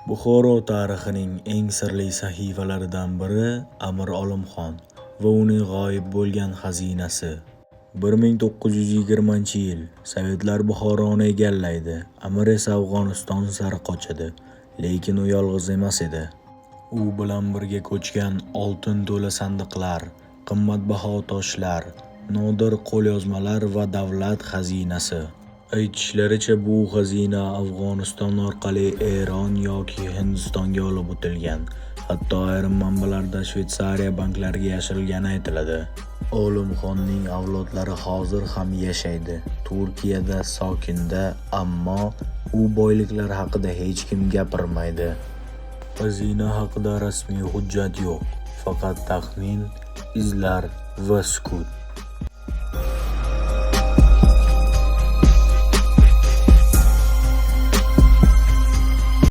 Buxoro tarixining eng sirli sahifalaridan biri Amir Olimxon va uning g'oyib bo'lgan xazinasi. 1920-yil Sovetlar Buxoroni egallaydi. Amir esa Afg'oniston sari qochadi, lekin u yolg'iz emas edi. U bilan birga ko'chgan oltin to'la sandiqlar, qimmatbaho toshlar, nodir qo'lyozmalar va davlat xazinasi. Aytishlaricha bu xazina Afg'oniston orqali Eron yoki Hindistonga olib o'tilgan. Hatto ayrim manbalarda Shveysariya banklariga yashirilgani aytiladi. Olimxonning avlodlari hozir ham yashaydi. Turkiyada sokinda, ammo u boyliklar haqida hech kim gapirmaydi. Xazina haqida rasmiy hujjat yo'q, faqat taxmin, izlar va sukut.